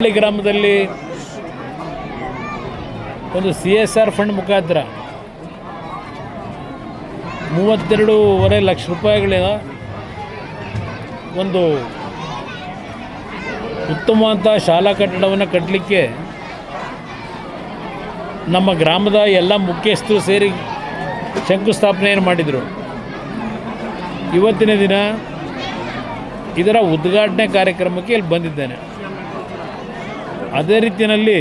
ಹಳ್ಳಿ ಗ್ರಾಮದಲ್ಲಿ ಒಂದು CSR ಫಂಡ್ ಮುಖಾಂತರ 32.5 ಲಕ್ಷ ರೂಪಾಯಿಗಳ ಒಂದು ಉತ್ತಮವಾದ ಶಾಲಾ ಕಟ್ಟಡವನ್ನು ಕಟ್ಟಲಿಕ್ಕೆ ನಮ್ಮ ಗ್ರಾಮದ ಎಲ್ಲ ಮುಖ್ಯಸ್ಥರು ಸೇರಿ ಶಂಕುಸ್ಥಾಪನೆಯನ್ನು ಮಾಡಿದರು. ಇವತ್ತಿನ ದಿನ ಇದರ ಉದ್ಘಾಟನೆ ಕಾರ್ಯಕ್ರಮಕ್ಕೆ ಇಲ್ಲಿ ಬಂದಿದ್ದೇನೆ. ಅದೇ ರೀತಿಯಲ್ಲಿ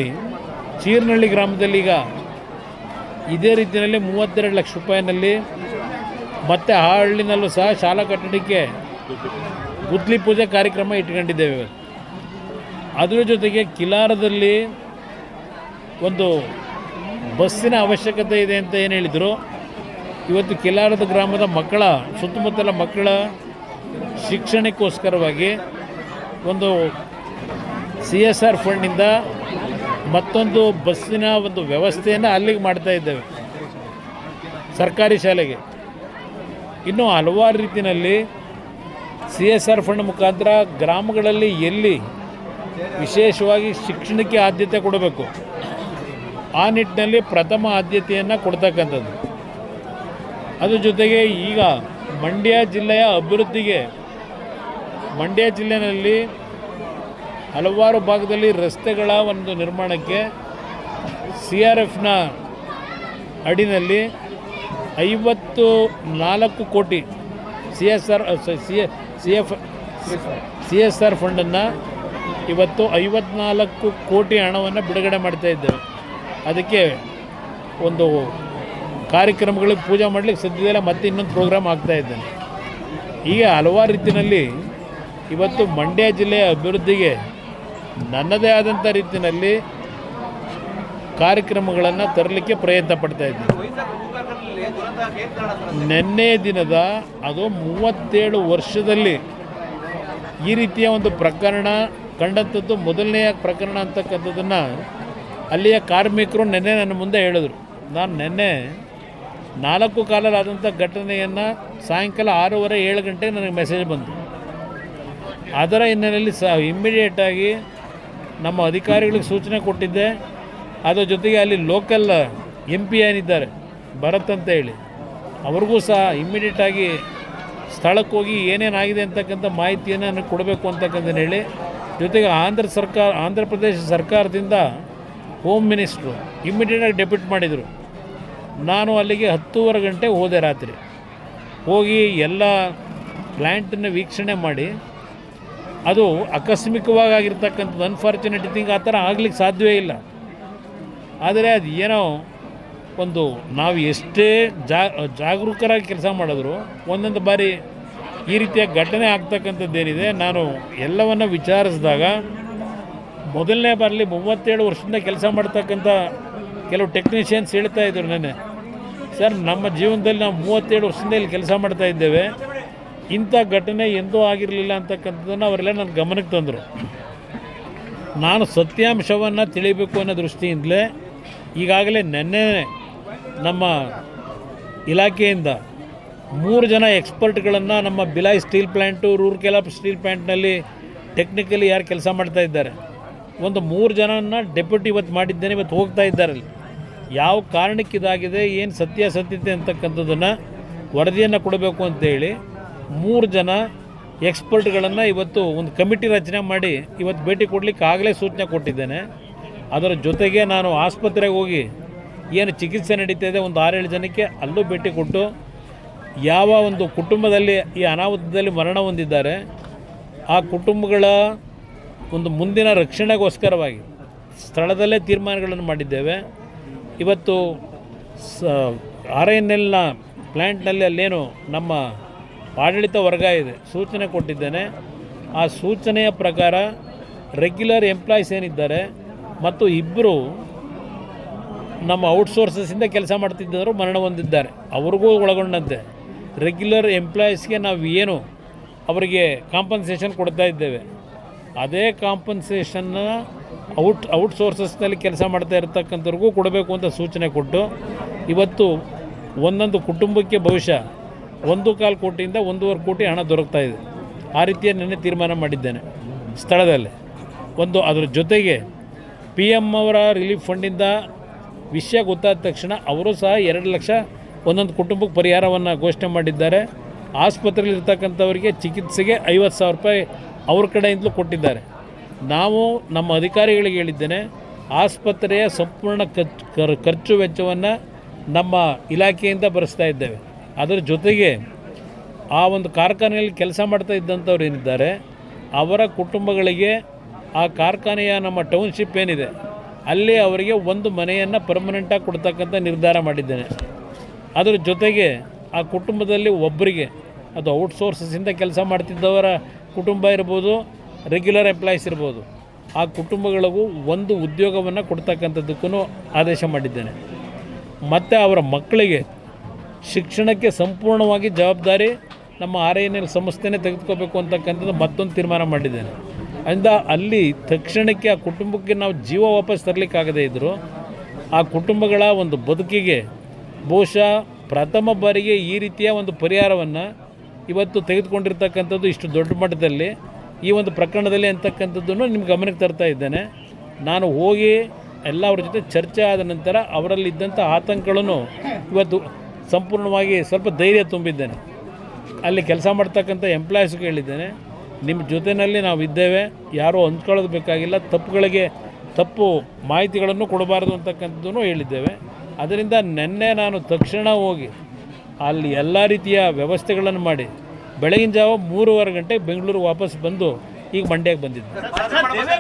ಚೀರ್ನಹಳ್ಳಿ ಗ್ರಾಮದಲ್ಲಿ ಈಗ ಇದೇ ರೀತಿಯಲ್ಲಿ 32 ಲಕ್ಷ ರೂಪಾಯಿನಲ್ಲಿ ಮತ್ತು ಆ ಹಳ್ಳಿನಲ್ಲೂ ಸಹ ಶಾಲಾ ಕಟ್ಟಡಕ್ಕೆ ಗುದ್ಲಿ ಪೂಜೆ ಕಾರ್ಯಕ್ರಮ ಇಟ್ಕೊಂಡಿದ್ದೇವೆ. ಅದರ ಜೊತೆಗೆ ಕಿಲಾರದಲ್ಲಿ ಒಂದು ಬಸ್ಸಿನ ಅವಶ್ಯಕತೆ ಇದೆ ಅಂತ ಏನು ಹೇಳಿದರು. ಇವತ್ತು ಕಿಲಾರದ ಗ್ರಾಮದ ಮಕ್ಕಳ ಸುತ್ತಮುತ್ತಲ ಮಕ್ಕಳ ಶಿಕ್ಷಣಕ್ಕೋಸ್ಕರವಾಗಿ ಒಂದು CSR ಫಂಡ್ನಿಂದ ಮತ್ತೊಂದು ಬಸ್ಸಿನ ಒಂದು ವ್ಯವಸ್ಥೆಯನ್ನು ಅಲ್ಲಿಗೆ ಮಾಡ್ತಾ ಇದ್ದೇವೆ ಸರ್ಕಾರಿ ಶಾಲೆಗೆ. ಇನ್ನೂ ಹಲವಾರು ರೀತಿಯಲ್ಲಿ CSR ಫಂಡ್ ಮುಖಾಂತರ ಗ್ರಾಮಗಳಲ್ಲಿ ಎಲ್ಲಿ ವಿಶೇಷವಾಗಿ ಶಿಕ್ಷಣಕ್ಕೆ ಆದ್ಯತೆ ಕೊಡಬೇಕು ಆ ನಿಟ್ಟಿನಲ್ಲಿ ಪ್ರಥಮ ಆದ್ಯತೆಯನ್ನು ಕೊಡ್ತಕ್ಕಂಥದ್ದು. ಅದ್ರ ಜೊತೆಗೆ ಈಗ ಮಂಡ್ಯ ಜಿಲ್ಲೆಯ ಅಭಿವೃದ್ಧಿಗೆ ಮಂಡ್ಯ ಜಿಲ್ಲೆಯಲ್ಲಿ ಹಲವಾರು ಭಾಗದಲ್ಲಿ ರಸ್ತೆಗಳ ಒಂದು ನಿರ್ಮಾಣಕ್ಕೆ CRFನ ಅಡಿನಲ್ಲಿ 54 ಕೋಟಿ CSR ಫಂಡನ್ನು ಇವತ್ತು 54 ಕೋಟಿ ಹಣವನ್ನು ಬಿಡುಗಡೆ ಮಾಡ್ತಾ ಇದ್ದೇವೆ. ಅದಕ್ಕೆ ಒಂದು ಕಾರ್ಯಕ್ರಮಗಳಿಗೆ ಪೂಜೆ ಮಾಡಲಿಕ್ಕೆ ಸದ್ಯದಲ್ಲೇ ಮತ್ತೆ ಇನ್ನೊಂದು ಪ್ರೋಗ್ರಾಮ್ ಆಗ್ತಾಯಿದ್ದೇನೆ. ಹೀಗೆ ಹಲವಾರು ರೀತಿಯಲ್ಲಿ ಇವತ್ತು ಮಂಡ್ಯ ಜಿಲ್ಲೆಯ ಅಭಿವೃದ್ಧಿಗೆ ನನ್ನದೇ ಆದಂಥ ರೀತಿಯಲ್ಲಿ ಕಾರ್ಯಕ್ರಮಗಳನ್ನು ತರಲಿಕ್ಕೆ ಪ್ರಯತ್ನ ಪಡ್ತಾ ಇದ್ದೀನಿ. ನಿನ್ನೆ ದಿನದ ಅದು 37 ವರ್ಷದಲ್ಲಿ ಈ ರೀತಿಯ ಒಂದು ಪ್ರಕರಣ ಕಂಡಂಥದ್ದು ಮೊದಲನೆಯ ಪ್ರಕರಣ ಅಂತಕ್ಕಂಥದ್ದನ್ನು ಅಲ್ಲಿಯ ಕಾರ್ಮಿಕರು ನಿನ್ನೆ ನನ್ನ ಮುಂದೆ ಹೇಳಿದ್ರು. ನಾನು ನಿನ್ನೆ 4 ಕಾಲಲ್ಲಾದಂಥ ಘಟನೆಯನ್ನು ಸಾಯಂಕಾಲ 6:30-7 ಗಂಟೆಗೆ ನನಗೆ ಮೆಸೇಜ್ ಬಂತು. ಅದರ ಹಿನ್ನೆಲೆಯಲ್ಲಿ ಇಮ್ಮಿಡಿಯೇಟಾಗಿ ನಮ್ಮ ಅಧಿಕಾರಿಗಳಿಗೆ ಸೂಚನೆ ಕೊಟ್ಟಿದ್ದೆ. ಅದರ ಜೊತೆಗೆ ಅಲ್ಲಿ ಲೋಕಲ್ MP ಏನಿದ್ದಾರೆ ಭರತ್ ಅಂತ ಹೇಳಿ ಅವ್ರಿಗೂ ಸಹ ಇಮ್ಮಿಡಿಯೇಟಾಗಿ ಸ್ಥಳಕ್ಕೆ ಹೋಗಿ ಏನೇನಾಗಿದೆ ಅಂತಕ್ಕಂಥ ಮಾಹಿತಿಯನ್ನು ನನಗೆ ಕೊಡಬೇಕು ಅಂತಕ್ಕಂಥದ್ದು ಹೇಳಿ, ಜೊತೆಗೆ ಆಂಧ್ರ ಪ್ರದೇಶ ಸರ್ಕಾರದಿಂದ ಹೋಮ್ ಮಿನಿಸ್ಟ್ರು ಇಮ್ಮಿಡಿಯೇಟಾಗಿ ಡೆಪ್ಯೂಟ್ ಮಾಡಿದರು. ನಾನು ಅಲ್ಲಿಗೆ 10:30 ಗಂಟೆ ಹೋದೆ. ರಾತ್ರಿ ಹೋಗಿ ಎಲ್ಲ ಪ್ಲ್ಯಾಂಟನ್ನು ವೀಕ್ಷಣೆ ಮಾಡಿ, ಅದು ಆಕಸ್ಮಿಕವಾಗಿ ಆಗಿರ್ತಕ್ಕಂಥದ್ದು ಅನ್ಫಾರ್ಚುನೇಟ್ ಥಿಂಗ್. ಆ ಥರ ಆಗಲಿಕ್ಕೆ ಸಾಧ್ಯವೇ ಇಲ್ಲ. ಆದರೆ ಅದು ಏನೋ ಒಂದು ನಾವು ಎಷ್ಟೇ ಜಾಗರೂಕರಾಗಿ ಕೆಲಸ ಮಾಡಿದ್ರು ಒಂದೊಂದು ಬಾರಿ ಈ ರೀತಿಯ ಘಟನೆ ಆಗ್ತಕ್ಕಂಥದ್ದೇನಿದೆ. ನಾನು ಎಲ್ಲವನ್ನು ವಿಚಾರಿಸಿದಾಗ ಮೊದಲನೇ ಬಾರಲ್ಲಿ 37 ವರ್ಷದಿಂದ ಕೆಲಸ ಮಾಡ್ತಕ್ಕಂಥ ಕೆಲವು ಟೆಕ್ನಿಷಿಯನ್ಸ್ ಹೇಳ್ತಾ ಇದ್ದರು ನನಗೆ, ಸರ್ ನಮ್ಮ ಜೀವನದಲ್ಲಿ ನಾವು 37 ವರ್ಷದಿಂದ ಇಲ್ಲಿ ಕೆಲಸ ಮಾಡ್ತಾ ಇದ್ದೇವೆ, ಇಂಥ ಘಟನೆ ಎಂದೂ ಆಗಿರಲಿಲ್ಲ ಅಂತಕ್ಕಂಥದ್ದನ್ನು ಅವರೆಲ್ಲ ನನ್ನ ಗಮನಕ್ಕೆ ತಂದರು. ನಾನು ಸತ್ಯಾಂಶವನ್ನು ತಿಳಿಬೇಕು ಅನ್ನೋ ದೃಷ್ಟಿಯಿಂದಲೇ ಈಗಾಗಲೇ ನಿನ್ನೆ ನಮ್ಮ ಇಲಾಖೆಯಿಂದ 3 ಜನ ಎಕ್ಸ್ಪರ್ಟ್ಗಳನ್ನು ನಮ್ಮ Bhilai steel plant, Rourkela steel ಪ್ಲ್ಯಾಂಟ್ನಲ್ಲಿ ಟೆಕ್ನಿಕಲಿ ಯಾರು ಕೆಲಸ ಮಾಡ್ತಾ ಇದ್ದಾರೆ ಒಂದು 3 ಜನನ ಡೆಪ್ಯೂಟಿ ಇವತ್ತು ಮಾಡಿದ್ದೇನೆ. ಇವತ್ತು ಹೋಗ್ತಾ ಇದ್ದಾರೆ ಅಲ್ಲಿ ಯಾವ ಕಾರಣಕ್ಕೆ ಇದಾಗಿದೆ, ಏನು ಸತ್ಯಾಸತ್ಯತೆ ಅಂತಕ್ಕಂಥದ್ದನ್ನು ವರದಿಯನ್ನು ಕೊಡಬೇಕು ಅಂತೇಳಿ 3 ಜನ ಎಕ್ಸ್ಪರ್ಟ್ಗಳನ್ನು ಇವತ್ತು ಒಂದು ಕಮಿಟಿ ರಚನೆ ಮಾಡಿ ಇವತ್ತು ಭೇಟಿ ಕೊಡಲಿಕ್ಕೆ ಆಗಲೇ ಸೂಚನೆ ಕೊಟ್ಟಿದ್ದೇನೆ. ಅದರ ಜೊತೆಗೆ ನಾನು ಆಸ್ಪತ್ರೆಗೆ ಹೋಗಿ ಏನು ಚಿಕಿತ್ಸೆ ನಡೀತಾಯಿದೆ ಒಂದು 6-7 ಜನಕ್ಕೆ ಅಲ್ಲೂ ಭೇಟಿ ಕೊಟ್ಟು ಯಾವ ಒಂದು ಕುಟುಂಬದಲ್ಲಿ ಈ ಅನಾಹುತದಲ್ಲಿ ಮರಣ ಹೊಂದಿದ್ದಾರೆ ಆ ಕುಟುಂಬಗಳ ಒಂದು ಮುಂದಿನ ರಕ್ಷಣೆಗೋಸ್ಕರವಾಗಿ ಸ್ಥಳದಲ್ಲೇ ತೀರ್ಮಾನಗಳನ್ನು ಮಾಡಿದ್ದೇವೆ. ಇವತ್ತು RINLನ ಪ್ಲ್ಯಾಂಟ್ನಲ್ಲಿ ಅಲ್ಲೇನು ನಮ್ಮ ಆಡಳಿತ ವರ್ಗ ಇದೆ ಸೂಚನೆ ಕೊಟ್ಟಿದ್ದೇನೆ. ಆ ಸೂಚನೆಯ ಪ್ರಕಾರ ರೆಗ್ಯುಲರ್ ಎಂಪ್ಲಾಯೀಸ್ ಏನಿದ್ದಾರೆ ಮತ್ತು 2 ನಮ್ಮ ಔಟ್ಸೋರ್ಸಸ್ಸಿಂದ ಕೆಲಸ ಮಾಡ್ತಿದ್ದವರು ಮರಣ ಹೊಂದಿದ್ದಾರೆ, ಅವ್ರಿಗೂ ಒಳಗೊಂಡಂತೆ ರೆಗ್ಯುಲರ್ ಎಂಪ್ಲಾಯೀಸ್ಗೆ ನಾವು ಏನು ಅವರಿಗೆ ಕಾಂಪನ್ಸೇಷನ್ ಕೊಡ್ತಾ ಇದ್ದೇವೆ ಅದೇ ಕಾಂಪನ್ಸೇಷನ್ನ ಔಟ್ಸೋರ್ಸಸ್ನಲ್ಲಿ ಕೆಲಸ ಮಾಡ್ತಾ ಇರತಕ್ಕಂಥವ್ರಿಗೂ ಕೊಡಬೇಕು ಅಂತ ಸೂಚನೆ ಕೊಟ್ಟು ಇವತ್ತು ಒಂದೊಂದು ಕುಟುಂಬಕ್ಕೆ ಬಹುಶಃ 1.25 ಕೋಟಿಯಿಂದ 1.5 ಕೋಟಿ ಹಣ ದೊರಕ್ತಾ ಇದೆ. ಆ ರೀತಿಯ ನಿನ್ನೆ ತೀರ್ಮಾನ ಮಾಡಿದ್ದೇನೆ ಸ್ಥಳದಲ್ಲಿ. ಅದರ ಜೊತೆಗೆ PM ಅವರ ರಿಲೀಫ್ ಫಂಡಿಂದ ವಿಷಯ ಗೊತ್ತಾದ ತಕ್ಷಣ ಅವರು ಸಹ 2 ಲಕ್ಷ ಒಂದೊಂದು ಕುಟುಂಬಕ್ಕೆ ಪರಿಹಾರವನ್ನು ಘೋಷಣೆ ಮಾಡಿದ್ದಾರೆ. ಆಸ್ಪತ್ರೆಯಲ್ಲಿರ್ತಕ್ಕಂಥವರಿಗೆ ಚಿಕಿತ್ಸೆಗೆ 50,000 ರೂಪಾಯಿ ಅವ್ರ ಕಡೆಯಿಂದಲೂ ಕೊಟ್ಟಿದ್ದಾರೆ. ನಾವು ನಮ್ಮ ಅಧಿಕಾರಿಗಳಿಗೆ ಹೇಳಿದ್ದೇನೆ, ಆಸ್ಪತ್ರೆಯ ಸಂಪೂರ್ಣ ಖರ್ಚು ವೆಚ್ಚವನ್ನು ನಮ್ಮ ಇಲಾಖೆಯಿಂದ ಭರಿಸ್ತಾ ಇದ್ದೇವೆ. ಅದರ ಜೊತೆಗೆ ಆ ಒಂದು ಕಾರ್ಖಾನೆಯಲ್ಲಿ ಕೆಲಸ ಮಾಡ್ತಾ ಇದ್ದಂಥವ್ರು ಏನಿದ್ದಾರೆ ಅವರ ಕುಟುಂಬಗಳಿಗೆ ಆ ಕಾರ್ಖಾನೆಯ ನಮ್ಮ ಟೌನ್ಶಿಪ್ ಏನಿದೆ ಅಲ್ಲಿ ಅವರಿಗೆ ಒಂದು ಮನೆಯನ್ನು ಪರ್ಮನೆಂಟಾಗಿ ಕೊಡ್ತಕ್ಕಂಥ ನಿರ್ಧಾರ ಮಾಡಿದ್ದೇನೆ. ಅದರ ಜೊತೆಗೆ ಆ ಕುಟುಂಬದಲ್ಲಿ ಒಬ್ಬರಿಗೆ, ಅದು ಔಟ್ಸೋರ್ಸಸಿಂದ ಕೆಲಸ ಮಾಡ್ತಿದ್ದವರ ಕುಟುಂಬ ಇರ್ಬೋದು, ರೆಗ್ಯುಲರ್ ಎಂಪ್ಲಾಯೀಸ್ ಇರ್ಬೋದು, ಆ ಕುಟುಂಬಗಳಿಗೂ ಒಂದು ಉದ್ಯೋಗವನ್ನು ಕೊಡ್ತಕ್ಕಂಥದ್ದಕ್ಕೂ ಆದೇಶ ಮಾಡಿದ್ದೇನೆ. ಮತ್ತು ಅವರ ಮಕ್ಕಳಿಗೆ ಶಿಕ್ಷಣಕ್ಕೆ ಸಂಪೂರ್ಣವಾಗಿ ಜವಾಬ್ದಾರಿ ನಮ್ಮ RINL ಸಂಸ್ಥೆನೇ ತೆಗೆದುಕೋಬೇಕು ಅಂತಕ್ಕಂಥದ್ದು ಮತ್ತೊಂದು ತೀರ್ಮಾನ ಮಾಡಿದ್ದೇನೆ. ಅಂದ ಅಲ್ಲಿ ತಕ್ಷಣಕ್ಕೆ ಆ ಕುಟುಂಬಕ್ಕೆ ನಾವು ಜೀವ ವಾಪಸ್ ತರಲಿಕ್ಕಾಗದೇ ಇದ್ದರೂ ಆ ಕುಟುಂಬಗಳ ಒಂದು ಬದುಕಿಗೆ ಬಹುಶಃ ಪ್ರಥಮ ಬಾರಿಗೆ ಈ ರೀತಿಯ ಒಂದು ಪರಿಹಾರವನ್ನು ಇವತ್ತು ತೆಗೆದುಕೊಂಡಿರ್ತಕ್ಕಂಥದ್ದು ಇಷ್ಟು ದೊಡ್ಡ ಮಟ್ಟದಲ್ಲಿ ಈ ಒಂದು ಪ್ರಕರಣದಲ್ಲಿ ಅಂತಕ್ಕಂಥದ್ದನ್ನು ನಿಮ್ಮ ಗಮನಕ್ಕೆ ತರ್ತಾ ಇದ್ದೇನೆ. ನಾನು ಹೋಗಿ ಎಲ್ಲ ಅವ್ರ ಜೊತೆ ಚರ್ಚೆ ಆದ ನಂತರ ಅವರಲ್ಲಿದ್ದಂಥ ಆತಂಕಗಳನ್ನು ಇವತ್ತು ಸಂಪೂರ್ಣವಾಗಿ ಸ್ವಲ್ಪ ಧೈರ್ಯ ತುಂಬಿದ್ದೇನೆ. ಅಲ್ಲಿ ಕೆಲಸ ಮಾಡ್ತಕ್ಕಂಥ ಎಂಪ್ಲಾಯೀಸ್ಗೆ ಹೇಳಿದ್ದೇನೆ, ನಿಮ್ಮ ಜೊತೆಯಲ್ಲಿ ನಾವು ಇದ್ದೇವೆ, ಯಾರೂ ಹೊಂದ್ಕೊಳ್ಳೋದು ಬೇಕಾಗಿಲ್ಲ, ತಪ್ಪು ಮಾಹಿತಿಗಳನ್ನು ಕೊಡಬಾರ್ದು ಅಂತಕ್ಕಂಥದ್ದನ್ನು ಹೇಳಿದ್ದೇವೆ. ಅದರಿಂದ ನಿನ್ನೆ ನಾನು ತಕ್ಷಣ ಹೋಗಿ ಅಲ್ಲಿ ಎಲ್ಲ ರೀತಿಯ ವ್ಯವಸ್ಥೆಗಳನ್ನು ಮಾಡಿ ಬೆಳಗಿನ ಜಾವ 3:15 ಗಂಟೆಗೆ ಬೆಂಗಳೂರು ವಾಪಸ್ ಬಂದು ಈಗ ಮಂಡ್ಯಕ್ಕೆ ಬಂದಿದ್ದೆ.